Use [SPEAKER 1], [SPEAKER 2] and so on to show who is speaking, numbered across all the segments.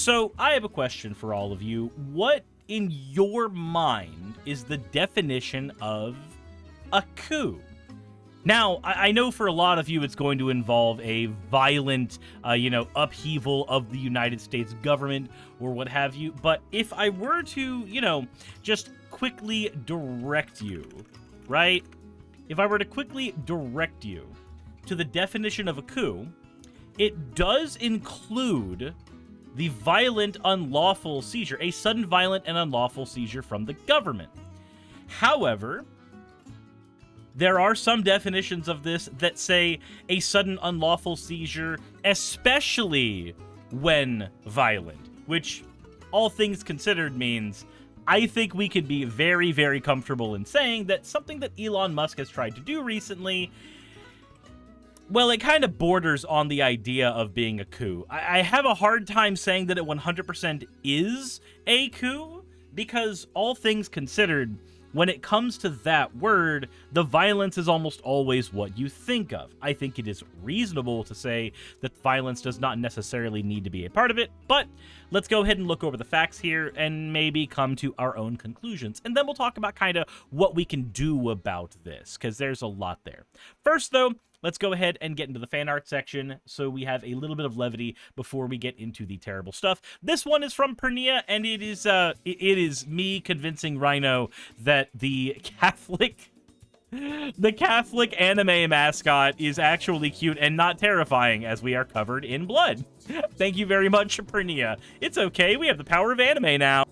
[SPEAKER 1] So, I have a question for all of you. What, in your mind, is the definition of a coup? Now, I know for a lot of you it's going to involve a violent, upheaval of the United States government or what have you, but if I were to, just quickly direct you, right? If I were to quickly direct you to the definition of a coup, it does include the violent, unlawful seizure, a sudden violent and unlawful seizure from the government. However, there are some definitions of this that say a sudden unlawful seizure, especially when violent, which, all things considered, means I think we could be very, very comfortable in saying that something that Elon Musk has tried to do recently, well, it kind of borders on the idea of being a coup. I have a hard time saying that it 100% is a coup, because all things considered, when it comes to that word, the violence is almost always what you think of. I think it is reasonable to say that violence does not necessarily need to be a part of it, but let's go ahead and look over the facts here and maybe come to our own conclusions. And then we'll talk about kind of what we can do about this, because there's a lot there. First, though, let's go ahead and get into the fan art section so we have a little bit of levity before we get into the terrible stuff. This one is from Pernia, and it is me convincing Rhino that the Catholic anime mascot is actually cute and not terrifying, as we are covered in blood. Thank you very much, Pernia. It's okay, we have the power of anime now.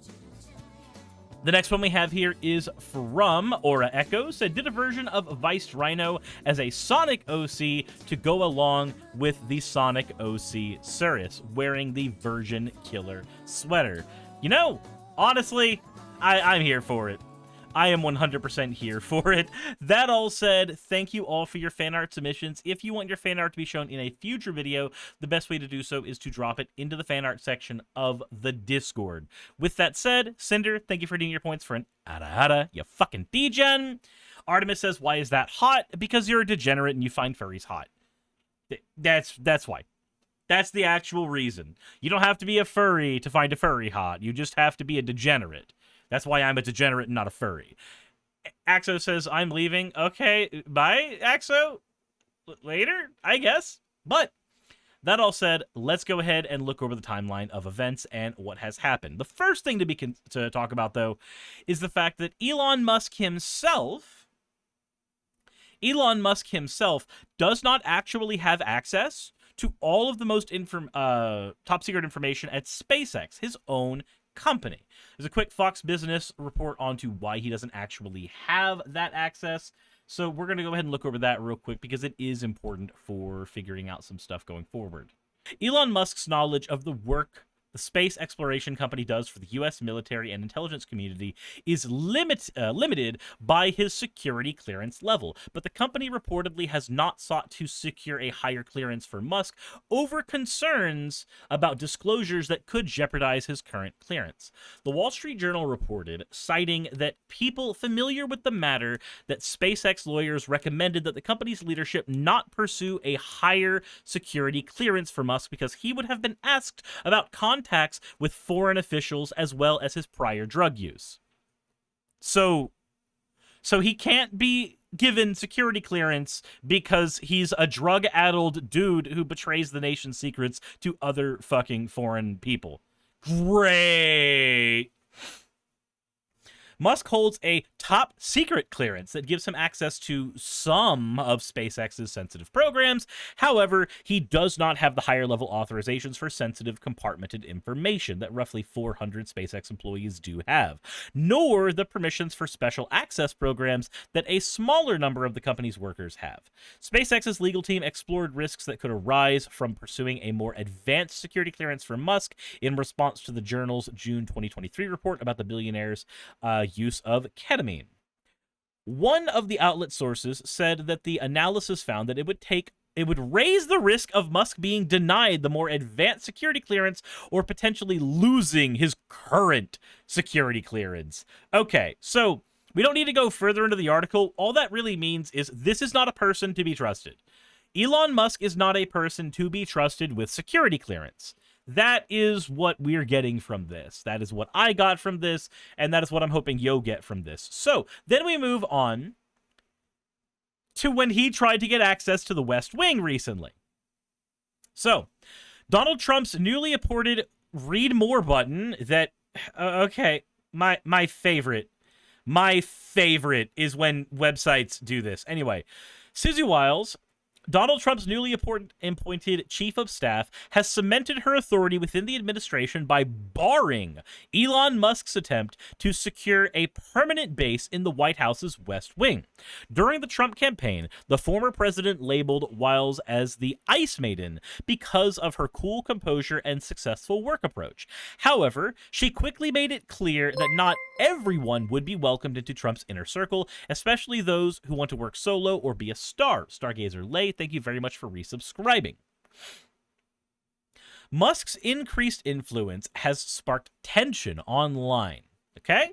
[SPEAKER 1] The next one we have here is from Aura Echo. Said, did a version of Viced Rhino as a Sonic OC to go along with the Sonic OC Suris, wearing the Virgin Killer sweater. You know, honestly, I'm here for it. I am 100% here for it. That all said, thank you all for your fan art submissions. If you want your fan art to be shown in a future video, the best way to do so is to drop it into the fan art section of the Discord. With that said, Cinder, thank you for doing your points for an ada, you fucking degen. Artemis says, why is that hot? Because you're a degenerate and you find furries hot. That's why. That's the actual reason. You don't have to be a furry to find a furry hot. You just have to be a degenerate. That's why I'm a degenerate and not a furry. Axo says, I'm leaving. Okay, bye, Axo. Later, I guess. But that all said, let's go ahead and look over the timeline of events and what has happened. The first thing to talk about, though, is the fact that Elon Musk himself does not actually have access to all of the most top secret information at SpaceX, his own company. There's a quick Fox Business report onto why he doesn't actually have that access. So we're going to go ahead and look over that real quick because it is important for figuring out some stuff going forward. Elon Musk's knowledge of the work the space exploration company does for the U.S. military and intelligence community is limited by his security clearance level, but the company reportedly has not sought to secure a higher clearance for Musk over concerns about disclosures that could jeopardize his current clearance. The Wall Street Journal reported, citing that people familiar with the matter, that SpaceX lawyers recommended that the company's leadership not pursue a higher security clearance for Musk because he would have been asked about contacts with foreign officials as well as his prior drug use. So he can't be given security clearance because he's a drug-addled dude who betrays the nation's secrets to other fucking foreign people. Great! Musk holds a top secret clearance that gives him access to some of SpaceX's sensitive programs. However, he does not have the higher level authorizations for sensitive compartmented information that roughly 400 SpaceX employees do have, nor the permissions for special access programs that a smaller number of the company's workers have. SpaceX's legal team explored risks that could arise from pursuing a more advanced security clearance for Musk in response to the journal's June 2023 report about the billionaire's use of ketamine. One of the outlet sources said that the analysis found that it would raise the risk of Musk being denied the more advanced security clearance or potentially losing his current security clearance. Okay, so we don't need to go further into the article. All that really means is this is not a person to be trusted. Elon Musk is not a person to be trusted with security clearance. That is what we're getting from this. That is what I got from this, and that is what I'm hoping you'll get from this. So, then we move on to when he tried to get access to the West Wing recently. So, Donald Trump's newly appointed read more button that, okay, my favorite is when websites do this. Anyway, Suzu Wiles, Donald Trump's newly appointed chief of staff, has cemented her authority within the administration by barring Elon Musk's attempt to secure a permanent base in the White House's West Wing. During the Trump campaign, the former president labeled Wiles as the Ice Maiden because of her cool composure and successful work approach. However, she quickly made it clear that not everyone would be welcomed into Trump's inner circle, especially those who want to work solo or be a star. Stargazer Lay, thank you very much for resubscribing. Musk's increased influence has sparked tension online. Okay?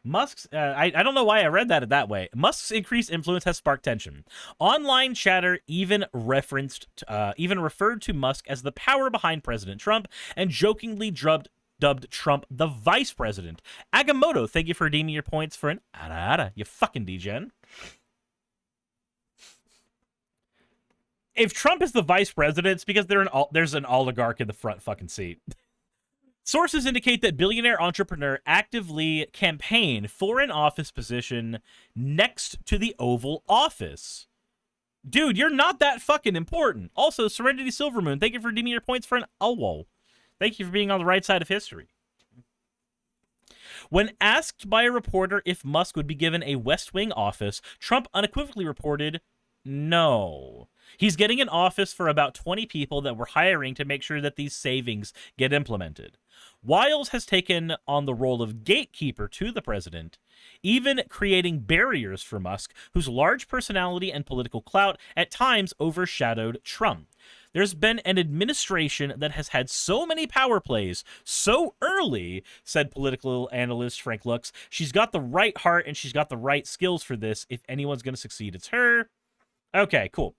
[SPEAKER 1] Musk's, I don't know why I read that way. Musk's increased influence has sparked tension. Online chatter even referred to Musk as the power behind President Trump and jokingly dubbed Trump the vice president. Agamotto, thank you for redeeming your points for an ara, you fucking degen. If Trump is the vice president, it's because there's an oligarch in the front fucking seat. Sources indicate that billionaire entrepreneur actively campaigned for an office position next to the Oval Office. Dude, you're not that fucking important. Also, Serenity Silvermoon, thank you for redeeming your points for an Ulwo. Thank you for being on the right side of history. When asked by a reporter if Musk would be given a West Wing office, Trump unequivocally reported, no. He's getting an office for about 20 people that we're hiring to make sure that these savings get implemented. Wiles has taken on the role of gatekeeper to the president, even creating barriers for Musk, whose large personality and political clout at times overshadowed Trump. There's been an administration that has had so many power plays so early, said political analyst Frank Lux. She's got the right heart and she's got the right skills for this. If anyone's going to succeed, it's her. Okay, cool.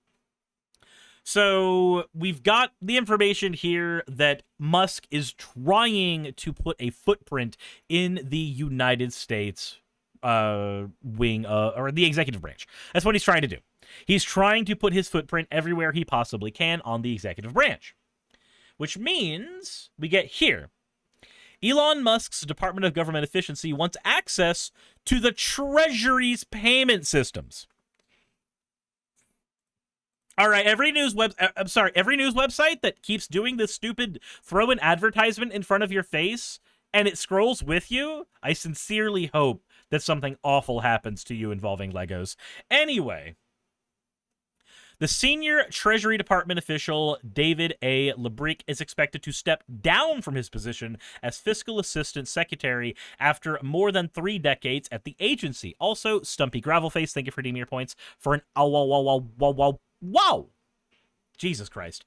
[SPEAKER 1] So we've got the information here that Musk is trying to put a footprint in the United States wing or the executive branch. That's what he's trying to do. He's trying to put his footprint everywhere he possibly can on the executive branch, which means we get here. Elon Musk's Department of Government Efficiency wants access to the Treasury's payment systems. All right, every news website that keeps doing this stupid throw an advertisement in front of your face and it scrolls with you, I sincerely hope that something awful happens to you involving Legos. Anyway, the senior Treasury Department official, David A. Lebrick, is expected to step down from his position as Fiscal Assistant Secretary after more than 3 decades at the agency. Also, Stumpy Gravelface, thank you for redeeming your points for an wow! Jesus Christ.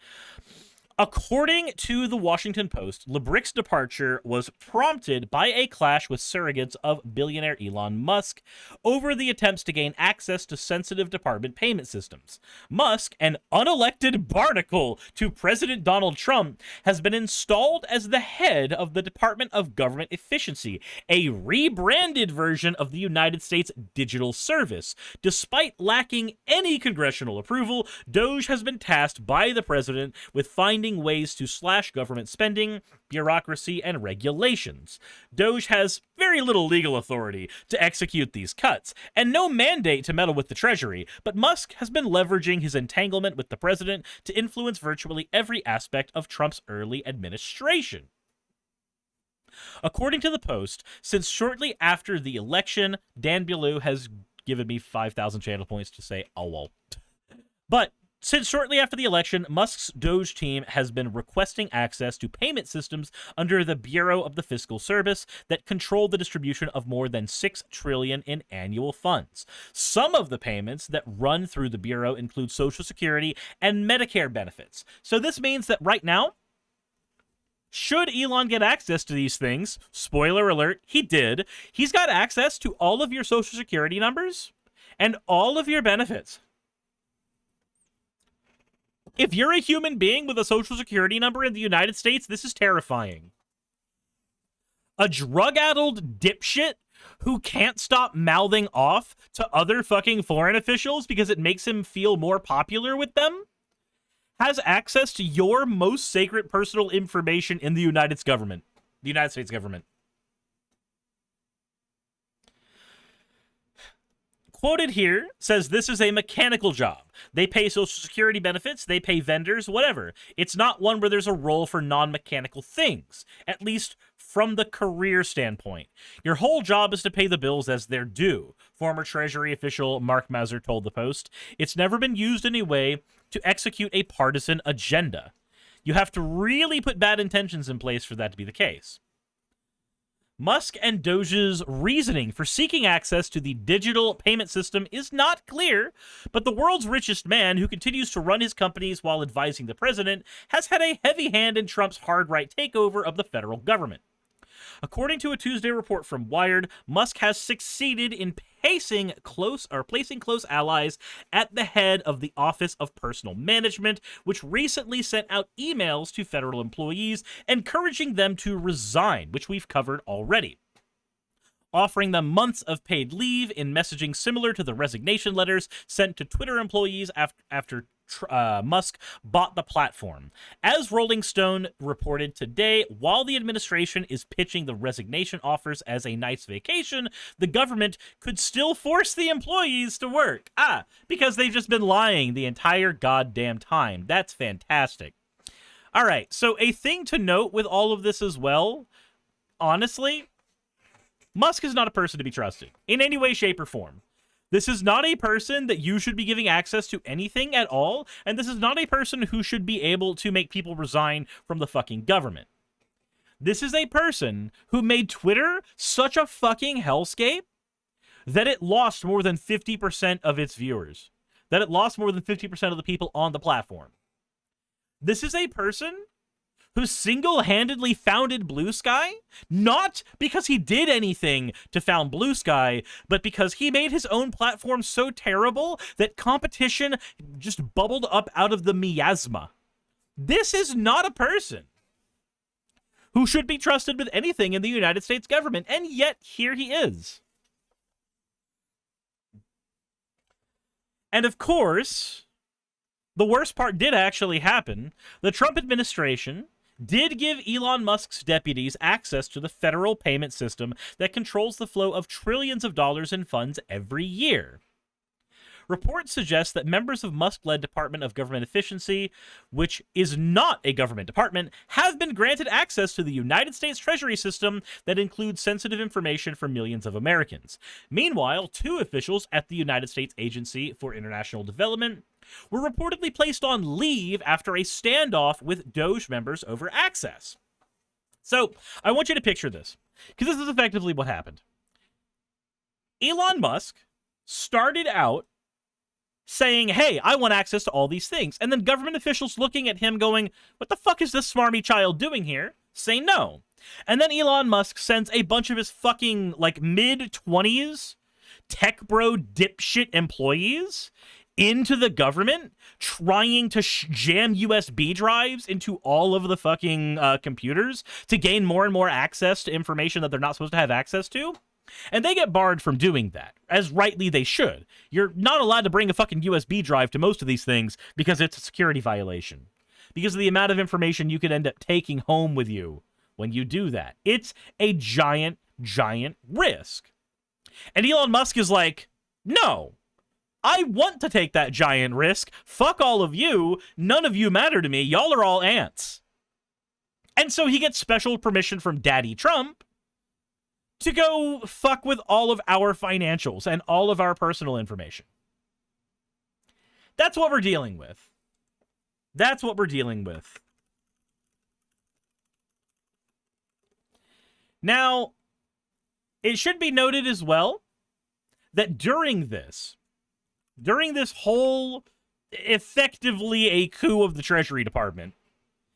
[SPEAKER 1] According to the Washington Post, Lebrick's departure was prompted by a clash with surrogates of billionaire Elon Musk over the attempts to gain access to sensitive department payment systems. Musk, an unelected barnacle to President Donald Trump, has been installed as the head of the Department of Government Efficiency, a rebranded version of the United States Digital Service. Despite lacking any congressional approval, DOGE has been tasked by the president with finding ways to slash government spending, bureaucracy, and regulations. DOGE has very little legal authority to execute these cuts, and no mandate to meddle with the Treasury, but Musk has been leveraging his entanglement with the president to influence virtually every aspect of Trump's early administration. According to the Post, since shortly after the election, Dan Bialou has given me 5,000 channel points to say, oh well. But since shortly after the election, Musk's DOGE team has been requesting access to payment systems under the Bureau of the Fiscal Service that control the distribution of more than $6 trillion in annual funds. Some of the payments that run through the Bureau include Social Security and Medicare benefits. So this means that right now, should Elon get access to these things, spoiler alert, he did, he's got access to all of your Social Security numbers and all of your benefits. If you're a human being with a social security number in the United States, this is terrifying. A drug-addled dipshit who can't stop mouthing off to other fucking foreign officials because it makes him feel more popular with them has access to your most sacred personal information in the United States government. Quoted here says this is a mechanical job. They pay social security benefits, they pay vendors, whatever. It's not one where there's a role for non-mechanical things, at least from the career standpoint. Your whole job is to pay the bills as they're due, former Treasury official Mark Mazur told the Post. It's never been used in a way to execute a partisan agenda. You have to really put bad intentions in place for that to be the case. Musk and Doge's reasoning for seeking access to the digital payment system is not clear, but the world's richest man, who continues to run his companies while advising the president, has had a heavy hand in Trump's hard-right takeover of the federal government. According to a Tuesday report from Wired, Musk has succeeded in placing close allies at the head of the Office of Personnel Management, which recently sent out emails to federal employees encouraging them to resign, which we've covered already, offering them months of paid leave in messaging similar to the resignation letters sent to Twitter employees after Musk bought the platform. As Rolling Stone reported today, while the administration is pitching the resignation offers as a nice vacation, the government could still force the employees to work. Because they've just been lying the entire goddamn time. That's fantastic. All right, so a thing to note with all of this as well, honestly, Musk is not a person to be trusted in any way, shape, or form. This is not a person that you should be giving access to anything at all, and this is not a person who should be able to make people resign from the fucking government. This is a person who made Twitter such a fucking hellscape that it lost more than 50% of its viewers, that it lost more than 50% of the people on the platform. This is a person who single-handedly founded Blue Sky, not because he did anything to found Blue Sky, but because he made his own platform so terrible that competition just bubbled up out of the miasma. This is not a person who should be trusted with anything in the United States government, and yet here he is. And of course, the worst part did actually happen. The Trump administration did give Elon Musk's deputies access to the federal payment system that controls the flow of trillions of dollars in funds every year. Reports suggest that members of Musk-led Department of Government Efficiency, which is not a government department, have been granted access to the United States Treasury system that includes sensitive information for millions of Americans. Meanwhile, 2 officials at the United States Agency for International Development were reportedly placed on leave after a standoff with Doge members over access. So, I want you to picture this, because this is effectively what happened. Elon Musk started out saying, hey, I want access to all these things, and then government officials looking at him going, what the fuck is this smarmy child doing here? Say no. And then Elon Musk sends a bunch of his fucking, mid-20s tech bro dipshit employees into the government, trying to jam USB drives into all of the fucking computers to gain more and more access to information that they're not supposed to have access to. And they get barred from doing that, as rightly they should. You're not allowed to bring a fucking USB drive to most of these things because it's a security violation. Because of the amount of information you could end up taking home with you when you do that. It's a giant, giant risk. And Elon Musk is like, no, I want to take that giant risk. Fuck all of you. None of you matter to me. Y'all are all ants. And so he gets special permission from Daddy Trump to go fuck with all of our financials and all of our personal information. That's what we're dealing with. That's what we're dealing with. Now, it should be noted as well that during this whole, effectively a coup of the Treasury Department,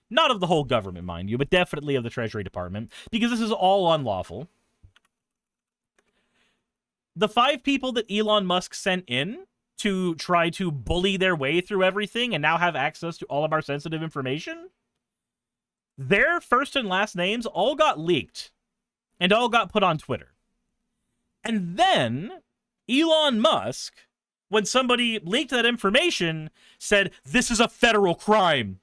[SPEAKER 1] not of the whole government, mind you, but definitely of the Treasury Department, because this is all unlawful, the 5 people that Elon Musk sent in to try to bully their way through everything and now have access to all of our sensitive information, their first and last names all got leaked and all got put on Twitter. And then Elon Musk, when somebody leaked that information, said, this is a federal crime.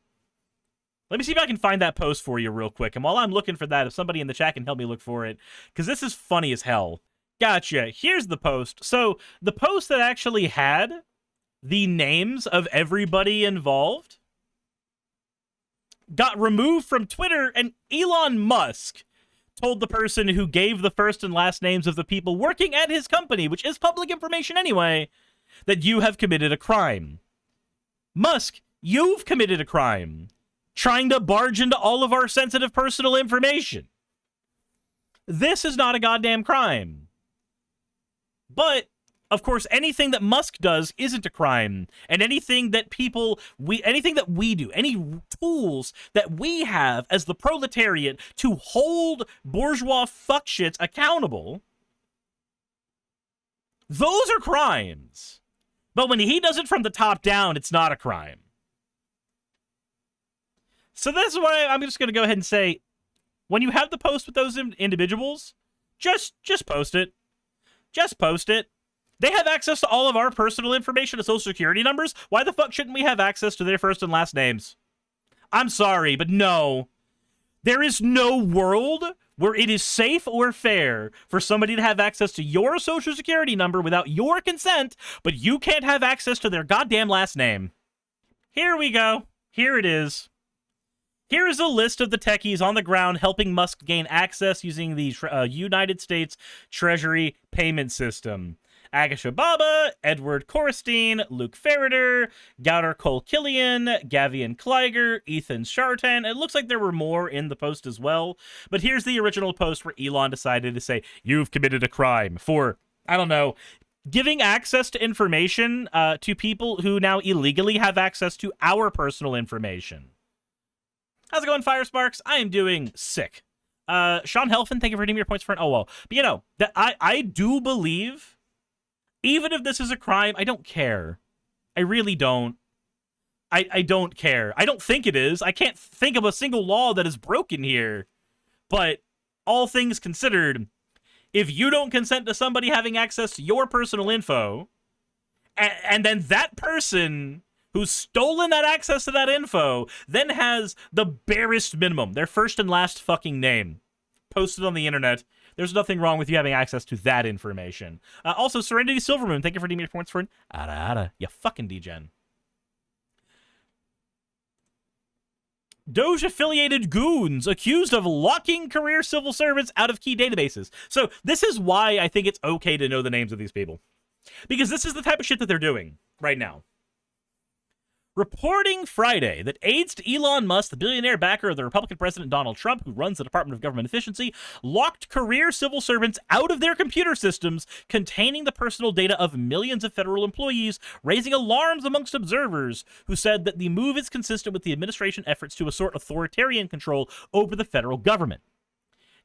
[SPEAKER 1] Let me see if I can find that post for you real quick. And while I'm looking for that, if somebody in the chat can help me look for it, because this is funny as hell. Gotcha. Here's the post. So the post that actually had the names of everybody involved got removed from Twitter, and Elon Musk told the person who gave the first and last names of the people working at his company, which is public information anyway, that you have committed a crime. Musk, you've committed a crime, trying to barge into all of our sensitive personal information. This is not a goddamn crime. But, of course, anything that Musk does isn't a crime. And anything that we do, any tools that we have as the proletariat to hold bourgeois fuckshits accountable, those are crimes. But when he does it from the top down, it's not a crime. So that's why I'm just going to go ahead and say, when you have the post with those individuals, just post it. Just post it. They have access to all of our personal information and social security numbers. Why the fuck shouldn't we have access to their first and last names? I'm sorry, but no. There is no world where it is safe or fair for somebody to have access to your social security number without your consent, but you can't have access to their goddamn last name. Here we go. Here it is. Here is a list of the techies on the ground helping Musk gain access using the United States Treasury payment system. Agasha Baba, Edward Korstein, Luke Ferreter, Gauder Cole Killian, Gavian Kleiger, Ethan Chartan. It looks like there were more in the post as well. But here's the original post where Elon decided to say, you've committed a crime for, I don't know, giving access to information to people who now illegally have access to our personal information. How's it going, Fire Sparks? I am doing sick. Sean Helfin, thank you for redeeming your points for an oh well. But you know, that I do believe, even if this is a crime, I don't care. I really don't. I don't care. I don't think it is. I can't think of a single law that is broken here. But all things considered, if you don't consent to somebody having access to your personal info, and then that person who's stolen that access to that info then has the barest minimum, their first and last fucking name, posted on the internet, there's nothing wrong with you having access to that information. Also, Serenity Silvermoon, thank you for redeeming your points for an ada, you fucking degen. Doge-affiliated goons accused of locking career civil servants out of key databases. So this is why I think it's okay to know the names of these people. Because this is the type of shit that they're doing right now. Reporting Friday that aides to Elon Musk, the billionaire backer of the Republican President Donald Trump, who runs the Department of Government Efficiency, locked career civil servants out of their computer systems containing the personal data of millions of federal employees, raising alarms amongst observers who said that the move is consistent with the administration efforts to assert authoritarian control over the federal government.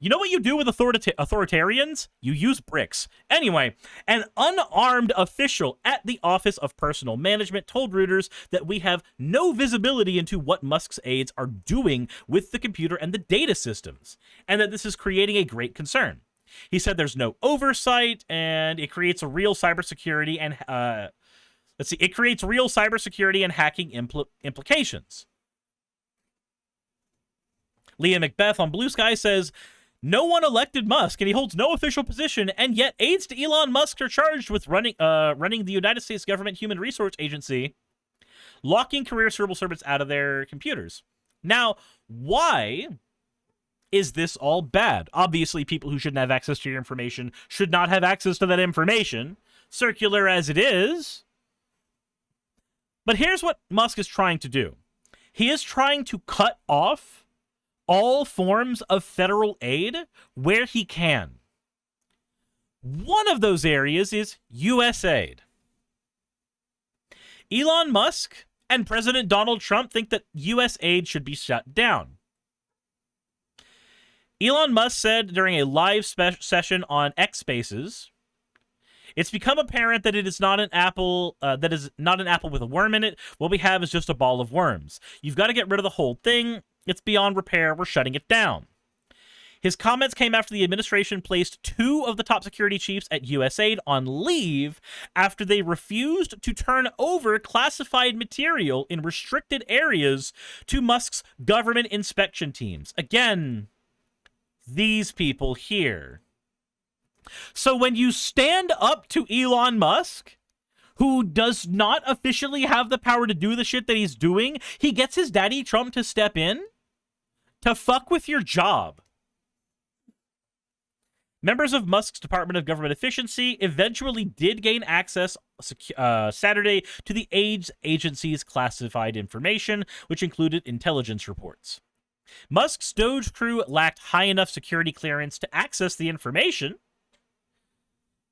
[SPEAKER 1] You know what you do with authoritarians? You use bricks. Anyway, an unarmed official at the Office of Personnel Management told Reuters that we have no visibility into what Musk's aides are doing with the computer and the data systems, and that this is creating a great concern. He said there's no oversight, and it creates a real cybersecurity and it creates real cybersecurity and hacking implications. Leah Macbeth on Blue Sky says, no one elected Musk, and he holds no official position, and yet aides to Elon Musk are charged with running the United States Government Human Resource Agency, locking career civil servants out of their computers. Now, why is this all bad? Obviously, people who shouldn't have access to your information should not have access to that information, circular as it is. But here's what Musk is trying to do. He is trying to cut off all forms of federal aid where he can. One of those areas is USAID. Elon Musk and President Donald Trump think that USAID should be shut down. Elon Musk said during a live session on X Spaces, It's become apparent that it is not an apple, that is not an apple with a worm in it. What we have is just a ball of worms. You've got to get rid of the whole thing. It's beyond repair. We're shutting it down. His comments came after the administration placed 2 of the top security chiefs at USAID on leave after they refused to turn over classified material in restricted areas to Musk's government inspection teams. Again, these people here. So when you stand up to Elon Musk, who does not officially have the power to do the shit that he's doing, he gets his daddy Trump to step in to fuck with your job. Members of Musk's Department of Government Efficiency eventually did gain access Saturday to the AIDS agency's classified information, which included intelligence reports. Musk's Doge crew lacked high enough security clearance to access the information,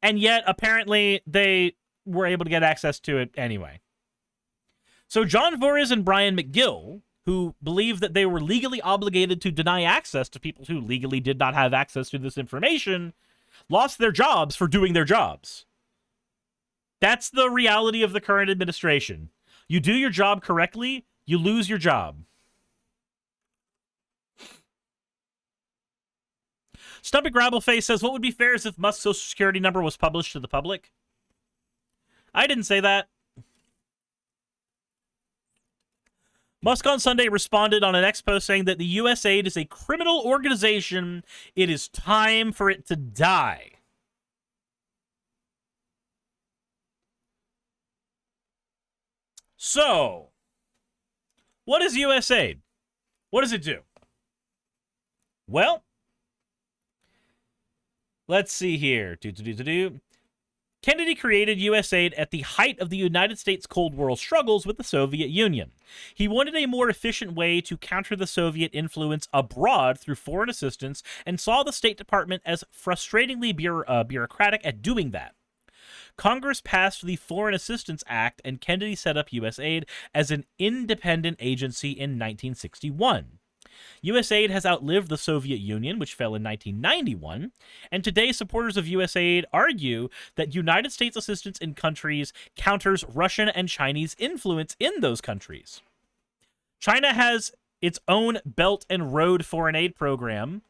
[SPEAKER 1] and yet apparently they were able to get access to it anyway. So John Voorhees and Brian McGill, who believed that they were legally obligated to deny access to people who legally did not have access to this information, lost their jobs for doing their jobs. That's the reality of the current administration. You do your job correctly, you lose your job. Stomach Grabbleface says, what would be fair is if Musk's social security number was published to the public? I didn't say that. Musk on Sunday responded on an X post saying that the USAID is a criminal organization. It is time for it to die. So, what is USAID? What does it do? Well, let's see here. Kennedy created USAID at the height of the United States Cold War struggles with the Soviet Union. He wanted a more efficient way to counter the Soviet influence abroad through foreign assistance and saw the State Department as frustratingly bureaucratic at doing that. Congress passed the Foreign Assistance Act, and Kennedy set up USAID as an independent agency in 1961. USAID has outlived the Soviet Union, which fell in 1991, and today supporters of USAID argue that United States assistance in countries counters Russian and Chinese influence in those countries. China has its own Belt and Road Foreign Aid program,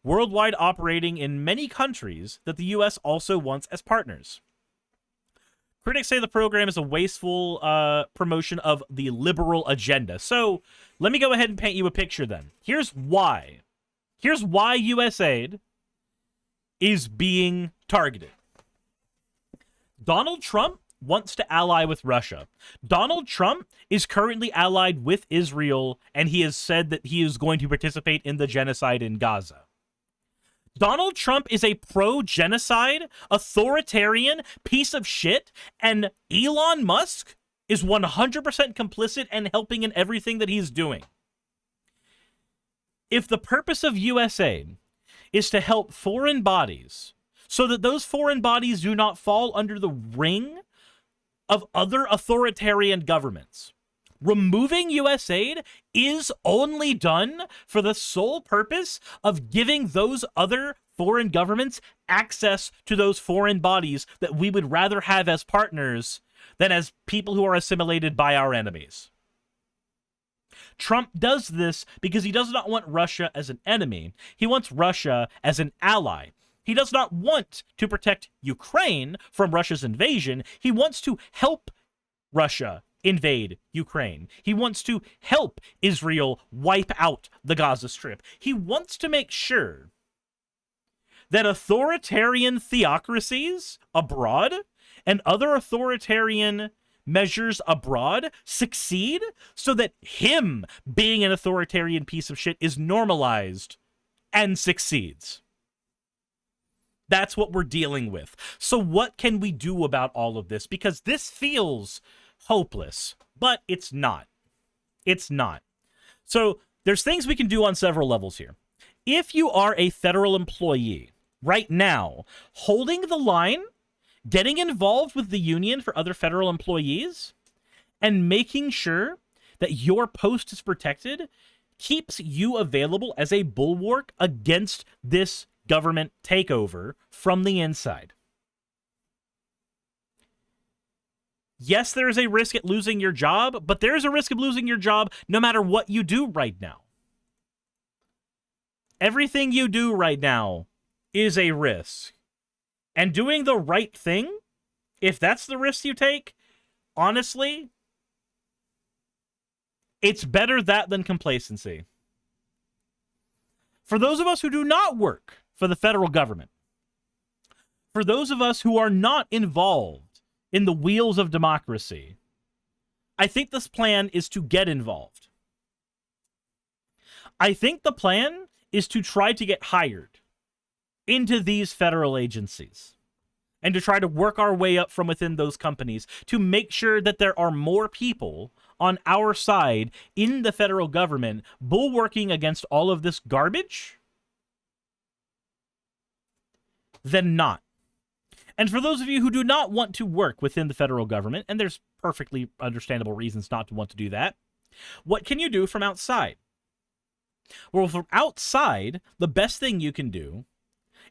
[SPEAKER 1] worldwide operating in many countries that the U.S. also wants as partners. Critics say the program is a wasteful promotion of the liberal agenda. So let me go ahead and paint you a picture then. Here's why. Here's why USAID is being targeted. Donald Trump wants to ally with Russia. Donald Trump is currently allied with Israel, and he has said that he is going to participate in the genocide in Gaza. Donald Trump is a pro-genocide, authoritarian piece of shit, and Elon Musk is 100% complicit and helping in everything that he's doing. If the purpose of USAID is to help foreign bodies so that those foreign bodies do not fall under the ring of other authoritarian governments, removing USAID is only done for the sole purpose of giving those other foreign governments access to those foreign bodies that we would rather have as partners than as people who are assimilated by our enemies. Trump does this because he does not want Russia as an enemy. He wants Russia as an ally. He does not want to protect Ukraine from Russia's invasion. He wants to help Russia invade Ukraine. He wants to help Israel wipe out the Gaza Strip. He wants to make sure that authoritarian theocracies abroad and other authoritarian measures abroad succeed so that him being an authoritarian piece of shit is normalized and succeeds. That's what we're dealing with. So what can we do about all of this? Because this feels hopeless, but it's not. It's not. So there's things we can do on several levels here. If you are a federal employee right now, holding the line, getting involved with the union for other federal employees, and making sure that your post is protected keeps you available as a bulwark against this government takeover from the inside. Yes, there is a risk at losing your job, but there is a risk of losing your job no matter what you do right now. Everything you do right now is a risk. And doing the right thing, if that's the risk you take, honestly, it's better that than complacency. For those of us who do not work for the federal government, for those of us who are not involved in the wheels of democracy, I think this plan is to get involved. I think the plan is to try to get hired into these federal agencies and to try to work our way up from within those companies to make sure that there are more people on our side in the federal government bulwarking against all of this garbage than not. And for those of you who do not want to work within the federal government, and there's perfectly understandable reasons not to want to do that, what can you do from outside? Well, from outside, the best thing you can do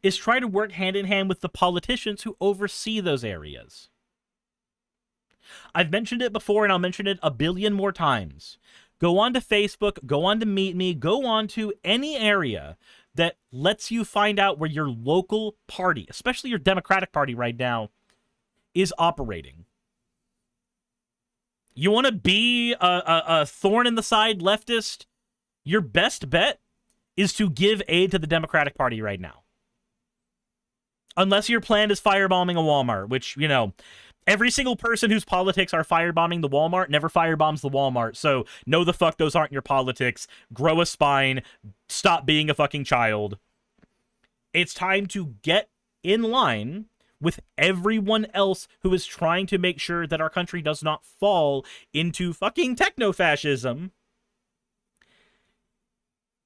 [SPEAKER 1] is try to work hand in hand with the politicians who oversee those areas. I've mentioned it before, and I'll mention it a billion more times. Go on to Facebook, go on to Meet Me, go on to any area that lets you find out where your local party, especially your Democratic Party right now, is operating. You want to be a thorn in the side leftist? Your best bet is to give aid to the Democratic Party right now. Unless your plan is firebombing a Walmart, which, you know, every single person whose politics are firebombing the Walmart never firebombs the Walmart. So, no the fuck, those aren't your politics. Grow a spine. Stop being a fucking child. It's time to get in line with everyone else who is trying to make sure that our country does not fall into fucking techno-fascism.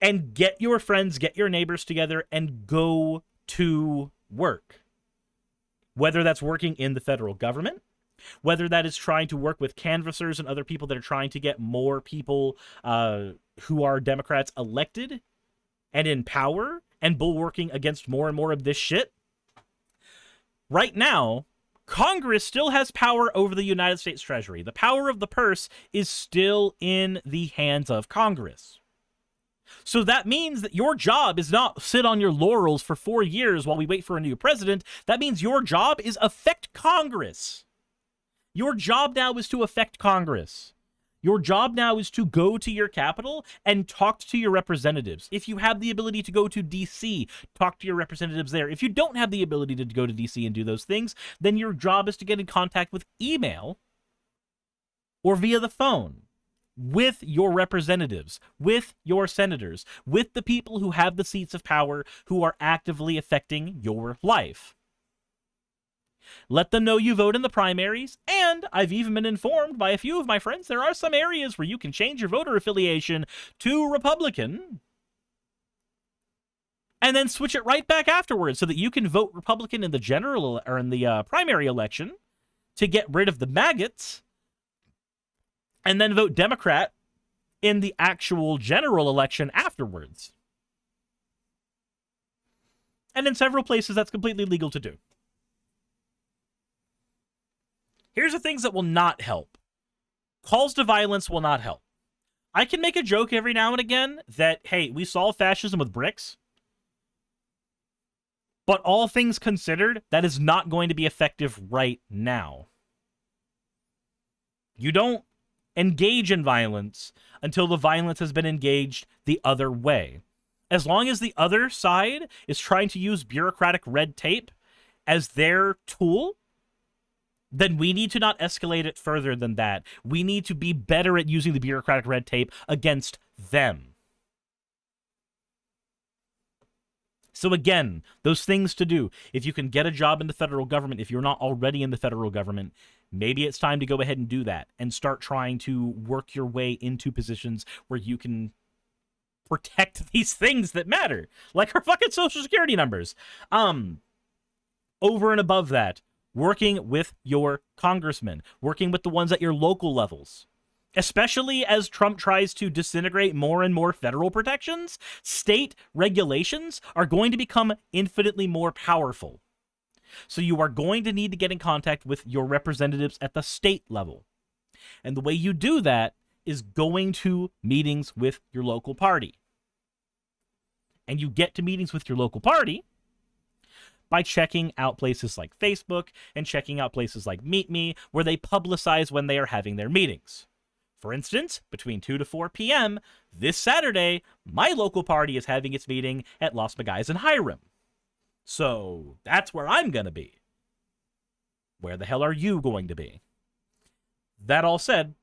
[SPEAKER 1] And get your friends, get your neighbors together and go to work. Whether that's working in the federal government, whether that is trying to work with canvassers and other people that are trying to get more people who are Democrats elected and in power and bulwarking against more and more of this shit. Right now, Congress still has power over the United States Treasury. The power of the purse is still in the hands of Congress. So that means that your job is not sit on your laurels for 4 years while we wait for a new president. That means your job is affect Congress. Your job now is to affect Congress. Your job now is to go to your capital and talk to your representatives. If you have the ability to go to D.C., talk to your representatives there. If you don't have the ability to go to D.C. and do those things, then your job is to get in contact with email or via the phone with your representatives, with your senators, with the people who have the seats of power who are actively affecting your life. Let them know you vote in the primaries, and I've even been informed by a few of my friends there are some areas where you can change your voter affiliation to Republican and then switch it right back afterwards so that you can vote Republican in the general or in the primary election to get rid of the maggots and then vote Democrat in the actual general election afterwards. And in several places, that's completely legal to do. Here's the things that will not help. Calls to violence will not help. I can make a joke every now and again that, hey, we solve fascism with bricks. But all things considered, that is not going to be effective right now. You don't engage in violence until the violence has been engaged the other way. As long as the other side is trying to use bureaucratic red tape as their tool, then we need to not escalate it further than that. We need to be better at using the bureaucratic red tape against them. So again, those things to do. If you can get a job in the federal government, if you're not already in the federal government, maybe it's time to go ahead and do that and start trying to work your way into positions where you can protect these things that matter, like our fucking social security numbers. Over and above that, working with your congressmen, working with the ones at your local levels. Especially as Trump tries to disintegrate more and more federal protections, state regulations are going to become infinitely more powerful. So you are going to need to get in contact with your representatives at the state level. And the way you do that is going to meetings with your local party. And you get to meetings with your local party by checking out places like Facebook and checking out places like Meet Me, where they publicize when they are having their meetings. For instance, between 2 to 4 p.m. this Saturday, my local party is having its meeting at Los Magais in Hiram. So that's where I'm going to be. Where the hell are you going to be? That all said,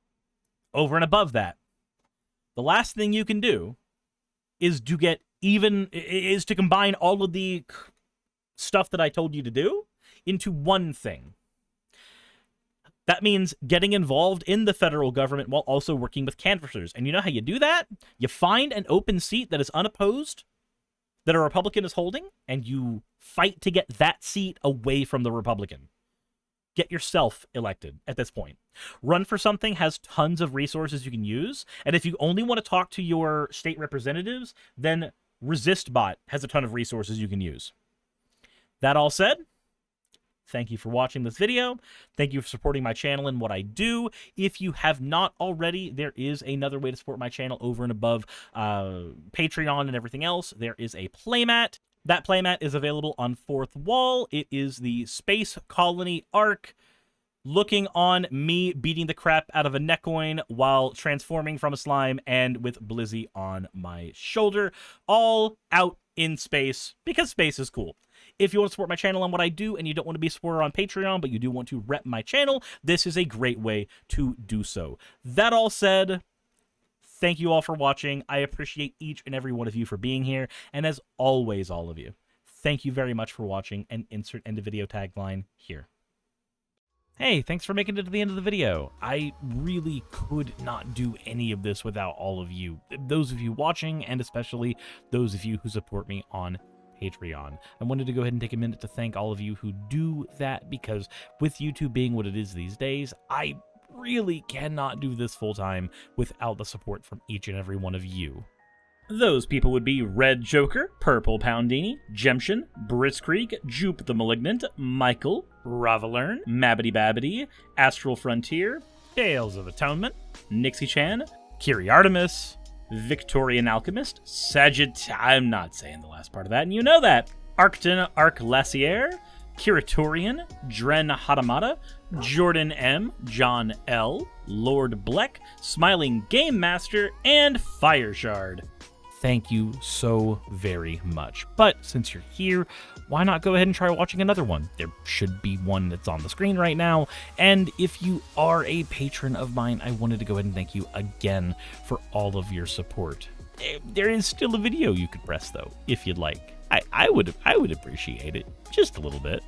[SPEAKER 1] over and above that, the last thing you can do is to combine all of the stuff that I told you to do into one thing. That means getting involved in the federal government while also working with canvassers. And you know how you do that? You find an open seat that is unopposed, that a Republican is holding, and you fight to get that seat away from the Republican. Get yourself elected at this point. Run for Something has tons of resources you can use, and if you only want to talk to your state representatives, then ResistBot has a ton of resources you can use. That all said, thank you for watching this video. Thank you for supporting my channel and what I do. If you have not already, there is another way to support my channel over and above Patreon and everything else. There is a playmat. That playmat is available on Fourth Wall. It is the Space Colony arc, looking on me beating the crap out of a Neckoin while transforming from a slime and with Blizzy on my shoulder, all out in space because space is cool. If you want to support my channel and what I do and you don't want to be a supporter on Patreon, but you do want to rep my channel, this is a great way to do so. That all said, thank you all for watching. I appreciate each and every one of you for being here. And as always, all of you, thank you very much for watching, and insert end of video tagline here. Hey, thanks for making it to the end of the video. I really could not do any of this without all of you. Those of you watching, and especially those of you who support me on Patreon. I wanted to go ahead and take a minute to thank all of you who do that, because with YouTube being what it is these days, I really cannot do this full time without the support from each and every one of you. Those people would be Red Joker, Purple Poundini, Jemshin, Britzkrieg, Jupe the Malignant, Michael, Ravalern, Mabbity Babbity, Astral Frontier, Tales of Atonement, Nixie Chan, Kiri Artemis, Victorian Alchemist, I'm not saying the last part of that, and you know that, Arcton Arclacier, Kiratorian, Dren Hadamata, Jordan M, John L, Lord Bleck, Smiling Game Master, and Fireshard. Thank you so very much. But since you're here, why not go ahead and try watching another one? There should be one that's on the screen right now. And if you are a patron of mine, I wanted to go ahead and thank you again for all of your support. There is still a video you could press though, if you'd like. I would appreciate it just a little bit.